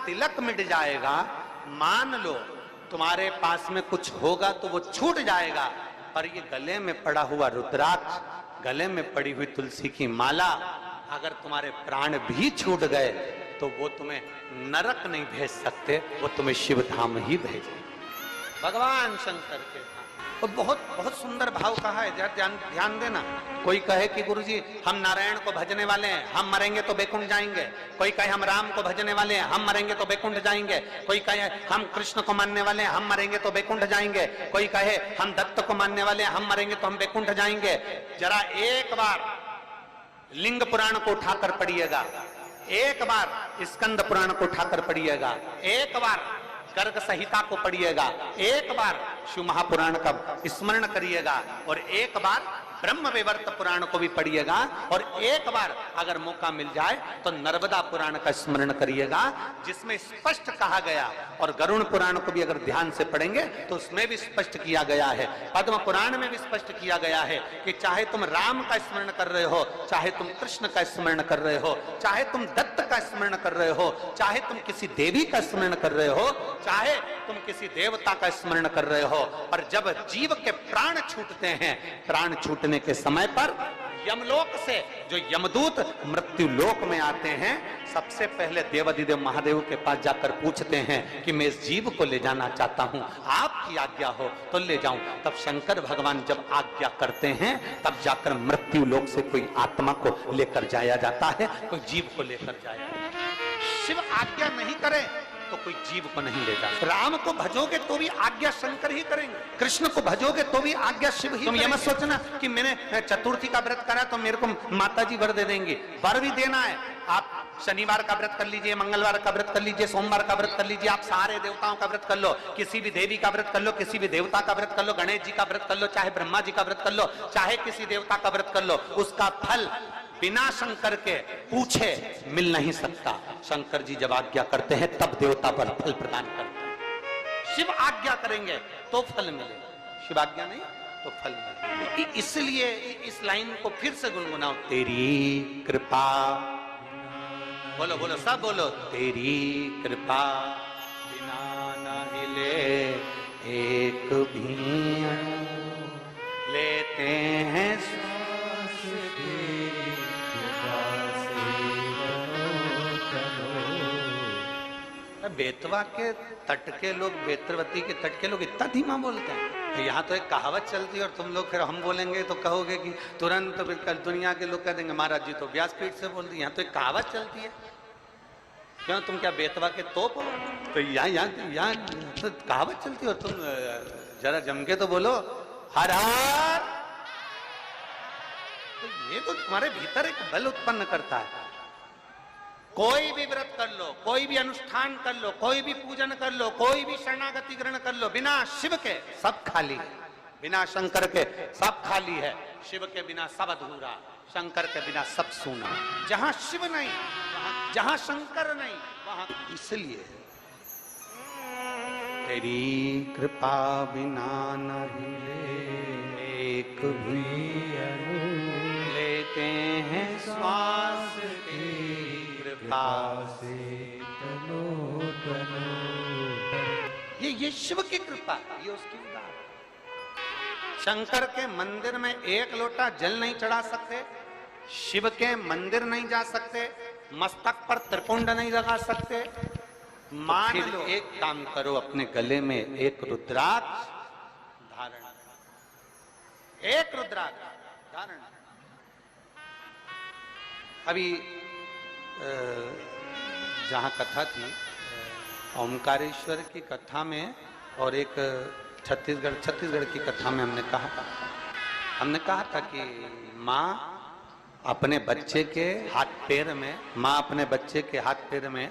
तिलक मिट जाएगा, मान लो तुम्हारे पास में कुछ होगा तो वो छूट जाएगा, पर ये गले में पड़ा हुआ रुद्राक्ष, गले में पड़ी हुई तुलसी की माला, अगर तुम्हारे प्राण भी छूट गए तो वो तुम्हें नरक नहीं भेज सकते, वो तुम्हें शिव धाम ही भेजेंगे। भगवान शंकर के धाम। और बहुत बहुत सुंदर भाव कहा है, ध्यान देना। कोई कहे कि गुरुजी हम नारायण को भजने वाले हैं, हम मरेंगे तो बैकुंठ जाएंगे। कोई कहे हम राम को भजने वाले हैं, हम मरेंगे तो बैकुंठ जाएंगे। कोई कहे हम कृष्ण को मानने वाले हैं, हम मरेंगे तो बैकुंठ जाएंगे। कोई कहे हम दत्त को मानने वाले हैं, हम मरेंगे तो हम बैकुंठ जाएंगे। जरा एक बार लिंग पुराण को उठाकर पढ़िएगा, एक बार स्कंद पुराण को उठाकर पढ़िएगा, एक बार गर्ग संहिता को पढ़िएगा, एक बार शिव महापुराण का स्मरण करिएगा, और एक बार ब्रह्म वैवर्त पुराण को भी पढ़िएगा, और एक बार अगर मौका मिल जाए तो नर्मदा पुराण का स्मरण करिएगा, जिसमें स्पष्ट कहा गया, और गरुण पुराण को भी अगर ध्यान से पढ़ेंगे तो उसमें भी स्पष्ट किया गया है, पद्म पुराण में भी स्पष्ट किया गया है कि चाहे तुम राम का स्मरण कर रहे हो, चाहे तुम कृष्ण का स्मरण कर रहे हो, चाहे तुम दत्त का स्मरण कर रहे हो, चाहे तुम किसी देवी का स्मरण कर रहे हो, चाहे तुम किसी देवता का स्मरण कर रहे हो, पर जब जीव के प्राण छूटते हैं, प्राण छूटने के समय पर यमलोक से जो यमदूत मृत्यु लोक में आते हैं, सबसे पहले देवाधिदेव महादेव के पास जाकर पूछते हैं कि मैं इस जीव को ले जाना चाहता हूं, आपकी आज्ञा हो तो ले जाऊं। तब शंकर भगवान जब आज्ञा करते हैं, तब जाकर मृत्यु लोक से कोई आत्मा को लेकर जाया जाता है, कोई जीव को लेकर जाया जाता है। शिव आज्ञा नहीं करे तो कोई जीव को नहीं ले जाता। राम को भजोगे तो भी आज्ञा शंकर ही करेंगे, कृष्ण को भजोगे तो भी आज्ञा शिव ही। तुम ये मत सोचना कि मैंने चतुर्थी का व्रत करा तो मेरे को माता जी वर दे देंगी, वर भी देना है। आप शनिवार का व्रत कर लीजिए, मंगलवार का व्रत कर लीजिए, सोमवार का व्रत कर लीजिए, आप सारे देवताओं का व्रत कर लो, किसी भी देवी का व्रत कर लो, किसी भी देवता का व्रत कर लो, गणेश जी का व्रत कर लो, चाहे ब्रह्मा जी का व्रत कर लो, चाहे किसी देवता का व्रत कर लो, उसका फल बिना शंकर के पूछे मिल नहीं सकता। शंकर जी जब आज्ञा करते हैं तब देवता पर फल प्रदान करते हैं। शिव आज्ञा करेंगे तो फल मिलेगा, शिव आज्ञा नहीं तो फल मिलेगा। इसलिए इस लाइन को फिर से गुनगुनाओ, तेरी कृपा, बोलो बोलो सब बोलो, तेरी कृपा बिना न हिले एक भी अणु, लेते हैं बेतवा के तट के लोग, बेतरवती के तट के लोग इतना धीमा बोलते हैं। यहाँ तो एक कहावत चलती है और तुम लोग फिर हम बोलेंगे तो कहोगे कि तुरंत दुनिया के लोग कह देंगे महाराज जी तो व्यासपीठ से बोल दी। यहाँ तो एक कहावत चलती है, क्यों तुम क्या बेतवा के तोप हो? तो यहाँ तो कहावत चलती है और तुम जरा जम के तो बोलो हर हर। तो ये तो तुम्हारे भीतर एक बल उत्पन्न करता है। कोई भी व्रत कर लो, कोई भी अनुष्ठान कर लो, कोई भी पूजन कर लो, कोई भी शरणागति ग्रहण कर लो, बिना शिव के सब खाली, बिना शंकर के सब खाली है। शिव के बिना सब अधूरा, शंकर के बिना सब सूना। जहां शिव नहीं, जहां शंकर नहीं, वहां इसलिए तेरी कृपा बिना नहीं एक भी अणु, लेते हैं श्वास से तनो तनो। ये शिव की कृपा, ये उसकी उदाहरण। शंकर के मंदिर में एक लोटा जल नहीं चढ़ा सकते, शिव के मंदिर नहीं जा सकते, मस्तक पर त्रिपुंड नहीं लगा सकते। मान लो एक काम करो, अपने गले में एक रुद्राक्ष धारण, एक रुद्राक्ष धारण। अभी जहाँ कथा थी ओमकारेश्वर की कथा में, और एक छत्तीसगढ़ की कथा में हमने कहा था कि माँ अपने बच्चे के हाथ पैर में, माँ अपने बच्चे के हाथ पैर में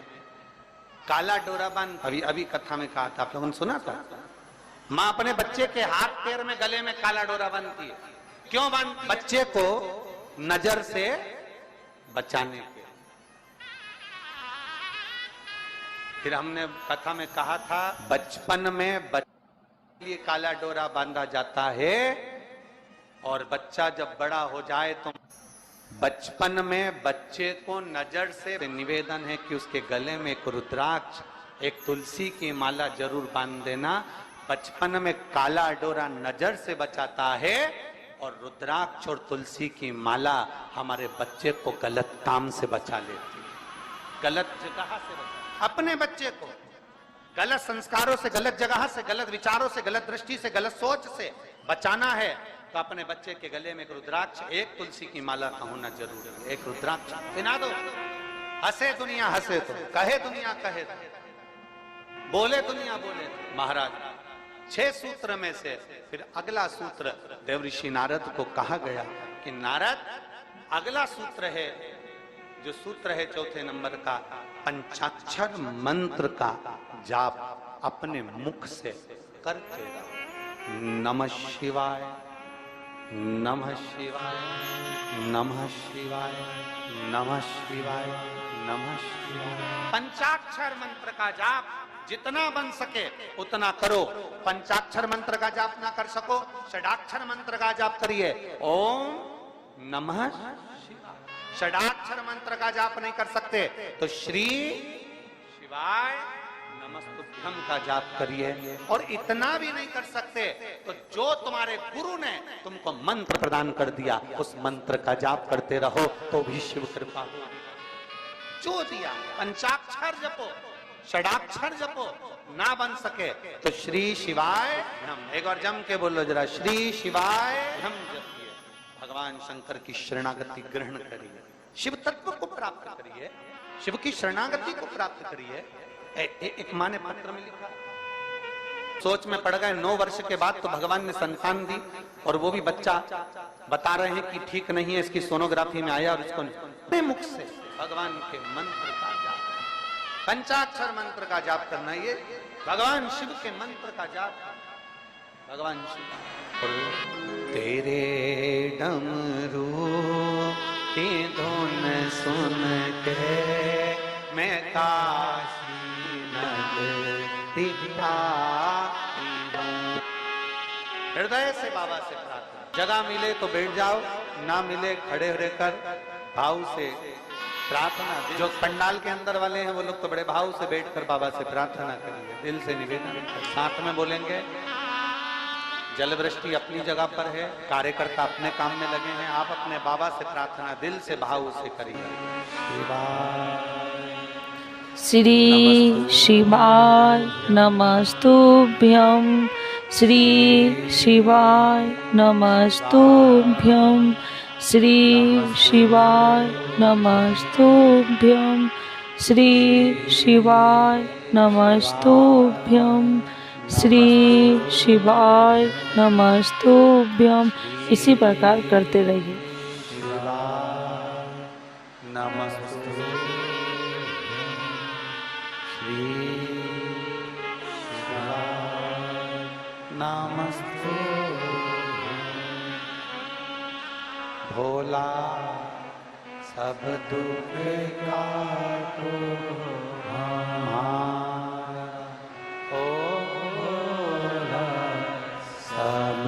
काला डोरा बांध, अभी कथा में कहा था, आप लोगों ने सुना था। माँ अपने बच्चे के हाथ पैर में गले में काला डोरा बांधती है। क्यों बांधती? बच्चे को नजर से बचाने के। फिर हमने कथा में कहा था बचपन में बच्चे के लिए काला डोरा बांधा जाता है, और बच्चा जब बड़ा हो जाए तो बचपन में बच्चे को नजर से निवेदन है कि उसके गले में एक रुद्राक्ष, एक तुलसी की माला जरूर बांध देना। बचपन में काला डोरा नजर से बचाता है और रुद्राक्ष और तुलसी की माला हमारे बच्चे को गलत काम से बचा लेती है, गलत जगह से बचा। अपने बच्चे को गलत संस्कारों से, गलत जगह से, गलत विचारों से, गलत दृष्टि से, गलत सोच से बचाना है तो अपने बच्चे के गले में एक रुद्राक्ष, एक तुलसी की माला का होना जरूरी है। एक रुद्राक्ष पहना दो, हंसे दुनिया हंसे तो, कहे दुनिया कहे तो, बोले दुनिया बोले तो। महाराज 6 सूत्र में से फिर अगला सूत्र देवऋषि नारद को कहा गया कि नारद अगला सूत्र है, जो सूत्र है 4थे नंबर का, पंचाक्षर मंत्र का जाप अपने मुख से करके नमः शिवाय, नमः शिवाय, नमः शिवाय, नमः शिवाय, नमः शिवाय। पंचाक्षर मंत्र का जाप जितना बन सके उतना करो। पंचाक्षर मंत्र का जाप ना कर सको, षडाक्षर मंत्र का जाप करिए। ओम नमः शिवाय। षडाक्षर मंत्र का जाप नहीं कर सकते तो श्री शिवाय नमस्तुभ्यम का जाप करिए। और इतना भी नहीं कर सकते तो जो तुम्हारे गुरु ने तुमको मंत्र प्रदान कर दिया उस मंत्र का जाप करते रहो तो भी शिव कृपा हो। जो दिया पंचाक्षर जपो, षडाक्षर जपो, ना बन सके तो श्री शिवाय हम, एक बार जम के बोलो जरा, श्री शिवाय हम जपिए। भगवान शंकर की शरणागति ग्रहण करिए, शिव तत्व को प्राप्त करिए, शिव की शरणागति को प्राप्त करिए। एक माँ ने पत्र में लिखा, सोच में पड़ गए 9 वर्ष के बाद तो भगवान ने संतान दी और वो भी बच्चा बता रहे हैं कि ठीक नहीं है, इसकी सोनोग्राफी में आया और इसको अपने मुख से भगवान के मंत्र का जाप, पंचाक्षर मंत्र का जाप करना, ये भगवान शिव के मंत्र का जाप। भगवान शिव तेरे डमरू की धुन सुन के मैं काशी हृदय से बाबा से प्रार्थना। जगह मिले तो बैठ जाओ, ना मिले खड़े रहकर भाव से प्रार्थना। जो पंडाल के अंदर वाले हैं वो लोग तो बड़े भाव से बैठकर बाबा से प्रार्थना करेंगे, दिल से निवेदन। साथ में बोलेंगे, जल वृष्टि अपनी जगह पर है, कार्यकर्ता अपने काम में लगे हैं, आप अपने बाबा से प्रार्थना दिल से भाव से करिए। श्री शिवाय नमस्तुभ्यं, श्री शिवाय नमस्तुभ्यं, श्री शिवाय नमस्तुभ्यं, श्री शिवाय नमस्तुभ्यं, श्री शिवाय नमस्तुभ्यं। इसी प्रकार करते रहिए। नमस्ते भोला सब दुख काटो हमारा, ओ भोला सब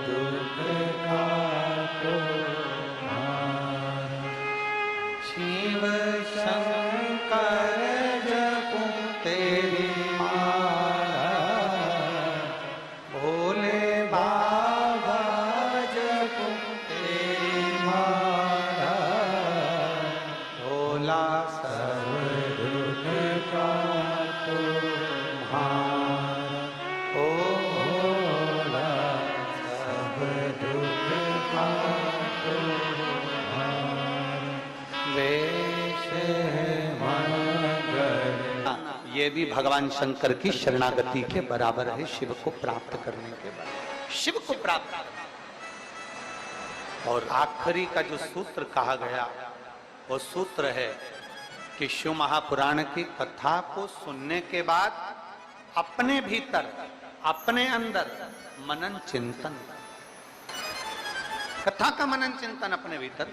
दुख काटो हमारा। शिव शंकर जपो तेरी माला, भोले बाबा जपो तेरी माला, भोला सब दुख काटो हमारा, ओ भोला सब दुख काटो हमारा। वेश है मंगल, ये भी भगवान शंकर की शरणागति के बराबर है, शिव को प्राप्त करने के बराबर, शिव को प्राप्त। और आखिरी का जो सूत्र कहा गया वो सूत्र है कि शिव महापुराण की कथा को सुनने के बाद अपने भीतर, अपने अंदर मनन चिंतन, कथा का मनन चिंतन अपने भीतर।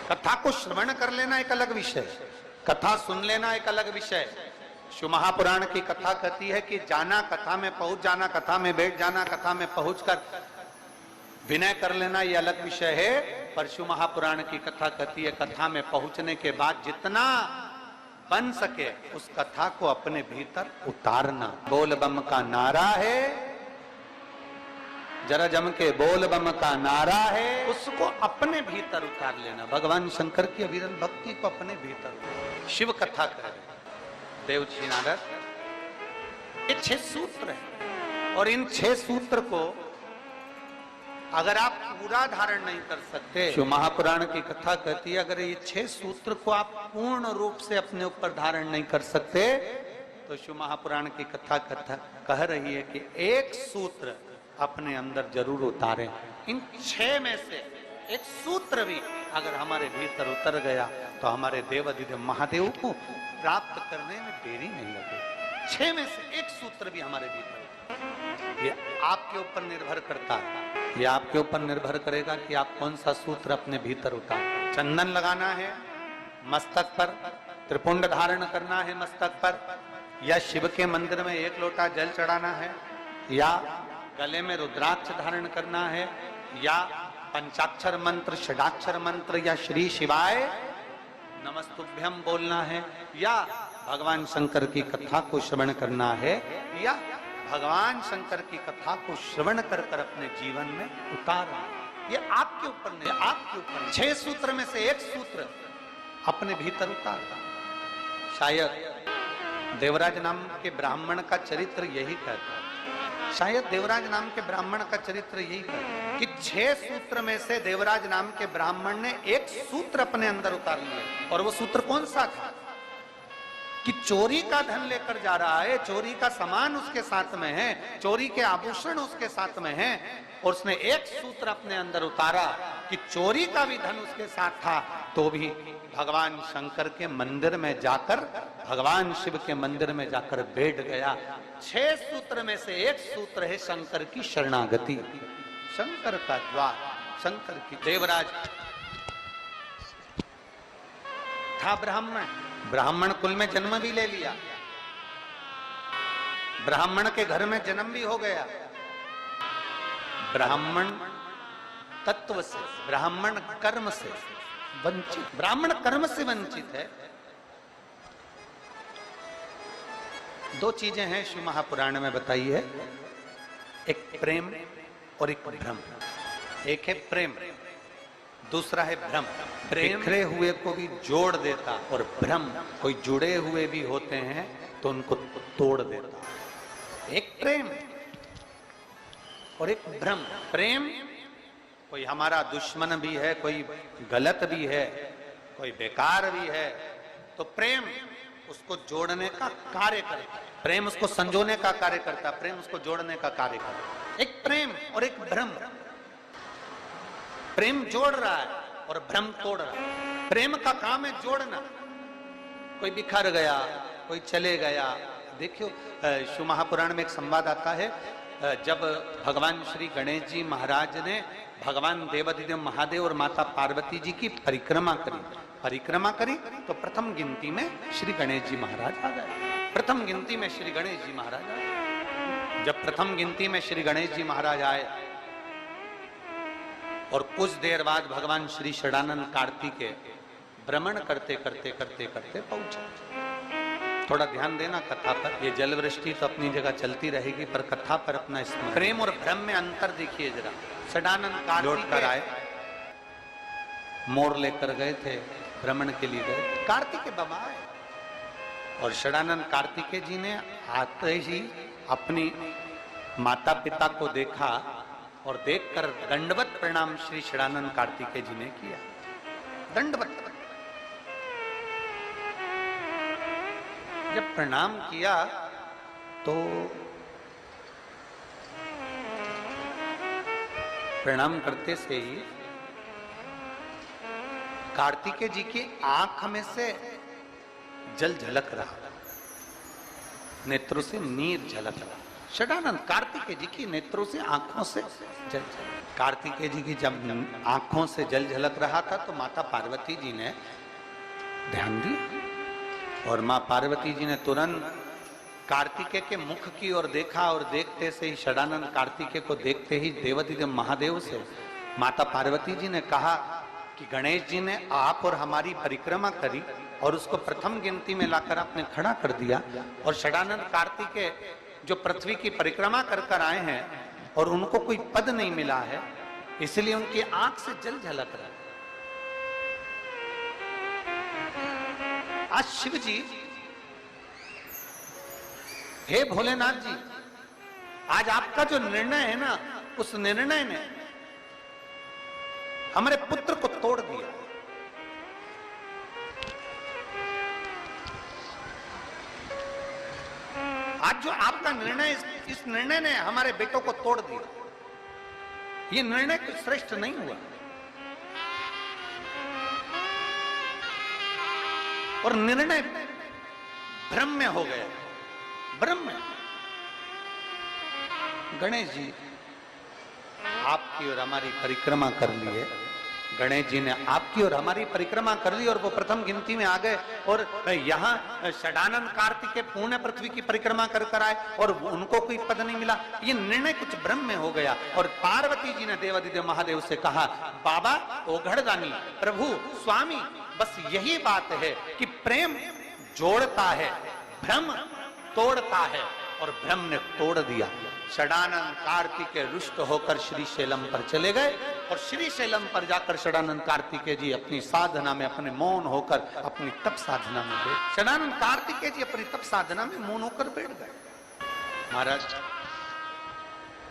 कथा को श्रवण कर लेना एक अलग विषय, कथा सुन लेना एक अलग विषय। शिव महापुराण की कथा कहती है कि जाना, कथा में पहुंच जाना, कथा में बैठ जाना, कथा में पहुंचकर विनय कर लेना ये अलग विषय है। परशु महापुराण की कथा कहती है, कथा में पहुंचने के बाद जितना बन सके उस कथा को अपने भीतर उतारना। बोल बम का नारा है, जरा जम के बोल बम का नारा है, उसको अपने भीतर उतार लेना। भगवान शंकर की अविरल भक्ति को अपने भीतर। शिव कथा कह रहे देवजी नारद, ये 6 सूत्र है और इन 6 सूत्र को अगर आप पूरा धारण नहीं कर सकते, शिव महापुराण की कथा कहती है अगर ये 6 सूत्र को आप पूर्ण रूप से अपने ऊपर धारण नहीं कर सकते तो शिव महापुराण की कथा कह रही है कि एक सूत्र अपने अंदर जरूर उतारें। इन 6 में से एक सूत्र भी अगर हमारे भीतर उतर गया तो हमारे देवाधिदेव महादेव को प्राप्त करने में देरी नहीं लगेगी। 6 में से एक सूत्र भी हमारे भीतर, ये आपके ऊपर निर्भर करता है। ये आपके ऊपर निर्भर करेगा कि आप कौन सा सूत्र अपने भीतर उतार। चंदन लगाना है मस्तक पर, त्रिपुंड धारण करना है मस्तक पर, या शिव के मंदिर में 1 लोटा जल चढ़ाना है, या गले में रुद्राक्ष धारण करना है, या पंचाक्षर मंत्र, षडाक्षर मंत्र या श्री शिवाय नमस्तुभ्यम बोलना है, या भगवान शंकर की कथा को श्रवण करना है, या भगवान शंकर की कथा को श्रवण कर कर अपने जीवन में उतारना। ये आपके ऊपर नहीं, आपके ऊपर। 6 सूत्र में से एक सूत्र अपने भीतर उतारना। शायद देवराज नाम के ब्राह्मण का चरित्र यही कहता है, शायद देवराज नाम के ब्राह्मण का चरित्र यही कहता है कि 6 सूत्र में से देवराज नाम के ब्राह्मण ने एक सूत्र अपने अंदर उतार लिया। और वो सूत्र कौन सा था कि चोरी का धन लेकर जा रहा है, चोरी का सामान उसके साथ में है, चोरी के आभूषण उसके साथ में है, और उसने एक सूत्र अपने अंदर उतारा कि चोरी का भी धन उसके साथ था तो भी भगवान शंकर के मंदिर में जाकर, भगवान शिव के मंदिर में जाकर बैठ गया। 6 सूत्र में से एक सूत्र है शंकर की शरणागति, शंकर का द्वार, शंकर की। देवराज था ब्राह्मण, ब्राह्मण कुल में जन्म भी ले लिया, ब्राह्मण के घर में जन्म भी हो गया, ब्राह्मण तत्व से, ब्राह्मण कर्म से वंचित, ब्राह्मण कर्म से वंचित है। 2 चीजें हैं शिव महापुराण में बताई है, एक प्रेम और एक भ्रम। एक है प्रेम, दूसरा है भ्रम। प्रेम बिखरे हुए को भी जोड़ देता और भ्रम कोई जुड़े हुए भी होते हैं तो उनको तोड़ देता। एक प्रेम और एक भ्रम। प्रेम कोई हमारा दुश्मन भी है, कोई गलत भी है, कोई बेकार भी है, तो प्रेम उसको जोड़ने का कार्य करता है, प्रेम उसको संजोने का कार्य करता है, प्रेम उसको जोड़ने का कार्य करता है। एक प्रेम और एक भ्रम। प्रेम जोड़ रहा है और भ्रम तोड़ रहा है। प्रेम का काम है जोड़ना। कोई बिखर गया, कोई चले गया। देखियो शिव महापुराण में एक संवाद आता है, जब भगवान श्री गणेश जी महाराज ने भगवान देवाधिदेव महादेव और माता पार्वती जी की परिक्रमा करी तो प्रथम गिनती में श्री गणेश जी महाराज आ गए। प्रथम गिनती में श्री गणेश जी महाराज आए। जब प्रथम गिनती में श्री गणेश जी महाराज आए और कुछ देर बाद भगवान श्री षडानंद कार्तिकेय भ्रमण करते पहुंचे। थोड़ा ध्यान देना कथा पर, ये जल वृष्टि तो अपनी जगह चलती रहेगी पर कथा पर अपना स्मरण। प्रेम और भ्रम में अंतर देखिए जरा। षडानंद कार्तिकेय कर आए, मोर लेकर गए थे, भ्रमण के लिए गए, कार्तिकेय बाबा आए और षडानंद कार्तिकेय जी ने आते ही अपनी माता पिता को देखा और देखकर दंडवत प्रणाम श्री षडानंद कार्तिकेय जी ने किया। दंडवत जब प्रणाम किया तो प्रणाम करते से ही कार्तिकेय जी की आंख में से जल झलक रहा, नेत्रों से नीर झलक रहा। षडानंद कार्तिकेय जी की नेत्रों से, आंखों से जल झलक। कार्तिकेय जी की जब आंखों से जल झलक रहा था तो माता पार्वती जी ने ध्यान दिया और मां पार्वती जी ने तुरंत कार्तिकेय के मुख की ओर देखा और देखते से ही षडानंद कार्तिकेय को देखते ही देवाधिदेव महादेव से माता पार्वती जी ने कहा कि गणेश जी ने आप और हमारी परिक्रमा करी और उसको प्रथम गिनती में लाकर आपने खड़ा कर दिया, और षडानंद कार्तिकेय जो पृथ्वी की परिक्रमा कर कर आए हैं और उनको कोई पद नहीं मिला है, इसलिए उनकी आंख से जल झलक रहा है। आज शिव जी, हे भोलेनाथ जी, आज आपका जो निर्णय है ना, उस निर्णय ने हमारे पुत्र को तोड़ दिया। आज जो आपका निर्णय, इस निर्णय ने हमारे बेटों को तोड़ दिया। ये निर्णय कुछ श्रेष्ठ नहीं हुआ, और निर्णय भ्रम हो गया। ब्रह्म गणेश जी आपकी और हमारी परिक्रमा कर ली है। गणेश जी ने आपकी और हमारी परिक्रमा कर ली और वो प्रथम गिनती में आ गए, और यहाँ षडानंद कार्तिकेय पूर्ण पृथ्वी की परिक्रमा कर कर आए और उनको कोई पद नहीं मिला। ये निर्णय कुछ ब्रह्म में हो गया। और पार्वती जी ने देवाधिदेव महादेव से कहा, बाबा ओघड़दानी, प्रभु स्वामी, बस यही बात है कि प्रेम जोड़ता है, भ्रम तोड़ता है, और भ्रम ने तोड़ दिया। षडानंद कार्तिकेय रुष्ट होकर श्रीशैलम पर चले गए, और श्रीशैलम पर जाकर षडानंद कार्तिकेय जी अपनी साधना में, अपने मौन होकर अपनी तप साधना में बैठ, षडानंद कार्तिकेय जी अपनी तप साधना में मौन होकर बैठ गए। महाराज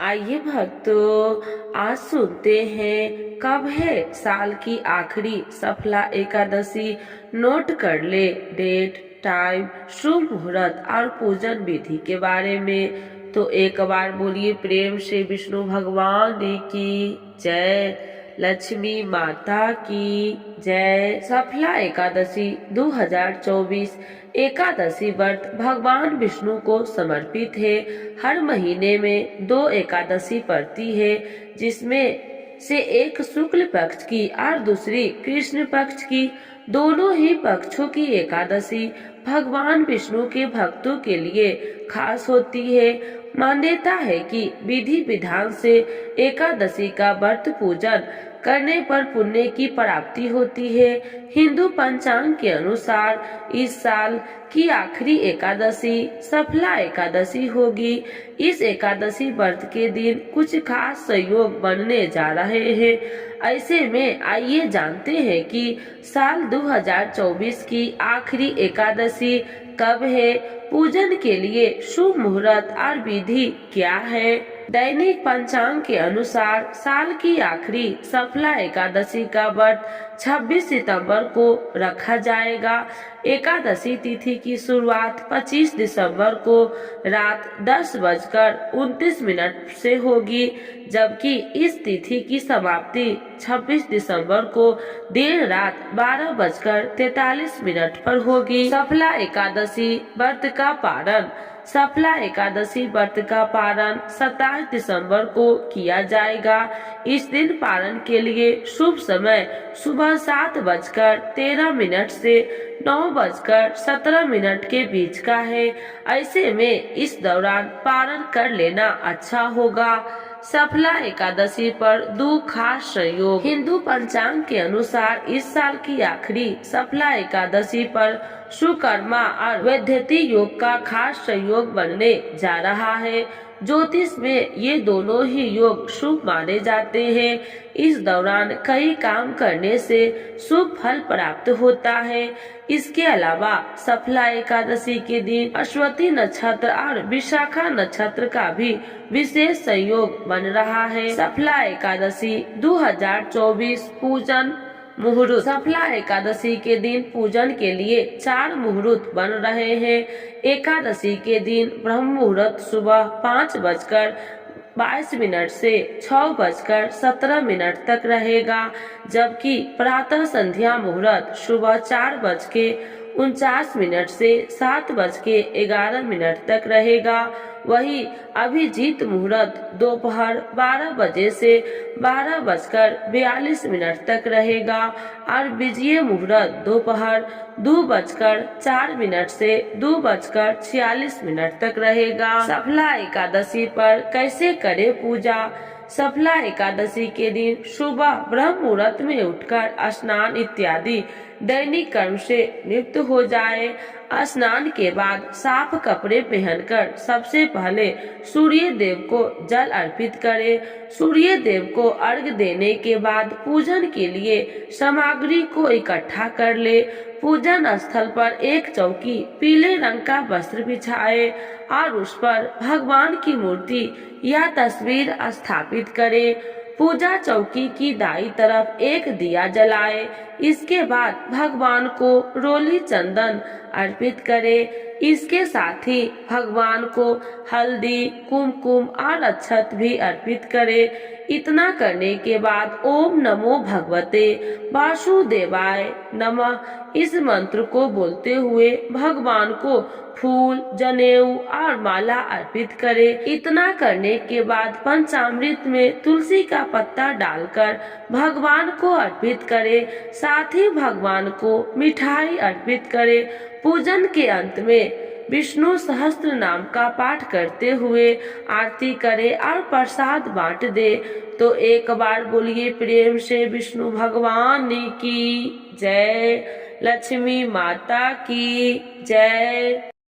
आइए भक्तों, आज सुनते हैं कब है साल की आखिरी सफला एकादशी। नोट कर ले डेट, टाइम, शुभ मुहूर्त और पूजन विधि के बारे में। तो एक बार बोलिए प्रेम से विष्णु भगवान की जय, लक्ष्मी माता की जय। सफला एकादशी 2024 एकादशी व्रत भगवान विष्णु को समर्पित है। हर महीने में 2 एकादशी पड़ती है, जिसमें से एक शुक्ल पक्ष की और दूसरी कृष्ण पक्ष की। दोनों ही पक्षों की एकादशी भगवान विष्णु के भक्तों के लिए खास होती है। मान्यता है कि विधि विधान से एकादशी का व्रत पूजन करने पर पुण्य की प्राप्ति होती है। हिंदू पंचांग के अनुसार इस साल की आखिरी एकादशी सफला एकादशी होगी। इस एकादशी व्रत के दिन कुछ खास संयोग बनने जा रहे हैं। ऐसे में आइए जानते हैं कि साल 2024 की आखिरी एकादशी कब है, पूजन के लिए शुभ मुहूर्त और विधि क्या है। दैनिक पंचांग के अनुसार साल की आखिरी सफला एकादशी का व्रत 26 सितंबर को रखा जाएगा। एकादशी तिथि की शुरुआत 25 दिसंबर को रात 10:29 से होगी, जबकि इस तिथि की समाप्ति 26 दिसंबर को देर रात 12:43 पर होगी। सफला एकादशी व्रत का पारण। सफला एकादशी व्रत का पारण 27 दिसंबर को किया जाएगा। इस दिन पारण के लिए शुभ समय सुबह 7:13 से 9:17 के बीच का है। ऐसे में इस दौरान पारण कर लेना अच्छा होगा। सफला एकादशी पर 2 खास संयोग। हिंदू पंचांग के अनुसार इस साल की आखिरी सफला एकादशी पर सुकर्मा और वैद्यति योग का खास संयोग बनने जा रहा है। ज्योतिष में ये दोनों ही योग शुभ माने जाते हैं। इस दौरान कई काम करने से शुभ फल प्राप्त होता है। इसके अलावा सफला एकादशी के दिन अश्वती नक्षत्र और विशाखा नक्षत्र का भी विशेष संयोग बन रहा है। सफला एकादशी 2024 पूजन मुहूर्त। सफला एकादशी के दिन पूजन के लिए 4 मुहूर्त बन रहे हैं। एकादशी के दिन ब्रह्म मुहूर्त सुबह 5:22 से 6:17 तक रहेगा, जबकि प्रातः संध्या मुहूर्त सुबह 4:19 49 से 7:11 तक रहेगा। वही अभिजीत मुहूर्त दोपहर 12 बजे से 12:42 तक रहेगा और विजय मुहूर्त दोपहर 2:04 से 2:46 तक रहेगा। सफला एकादशी पर कैसे करे पूजा? सफला एकादशी के दिन सुबह ब्रह्म मुहूर्त में उठकर स्नान इत्यादि दैनिक कर्म से निवृत्त हो जाए। स्नान के बाद साफ कपड़े पहनकर सबसे पहले सूर्य देव को जल अर्पित करे। सूर्य देव को अर्घ देने के बाद पूजन के लिए सामग्री को इकट्ठा कर ले। पूजन स्थल पर एक चौकी पीले रंग का वस्त्र बिछाए और उस पर भगवान की मूर्ति या तस्वीर स्थापित करे। पूजा चौकी की दाईं तरफ एक दिया जलाए। इसके बाद भगवान को रोली चंदन अर्पित करे। इसके साथ ही भगवान को हल्दी, कुमकुम और अक्षत भी अर्पित करे। इतना करने के बाद ओम नमो भगवते वासुदेवाय नमः इस मंत्र को बोलते हुए भगवान को फूल, जनेऊ और माला अर्पित करे। इतना करने के बाद पंचामृत में तुलसी का पत्ता डालकर भगवान को अर्पित करे। साथ ही भगवान को मिठाई अर्पित करे। पूजन के अंत में विष्णु सहस्त्र नाम का पाठ करते हुए आरती करे और प्रसाद बांट दे। तो एक बार बोलिए प्रेम से विष्णु भगवान की जय, लक्ष्मी माता की जय।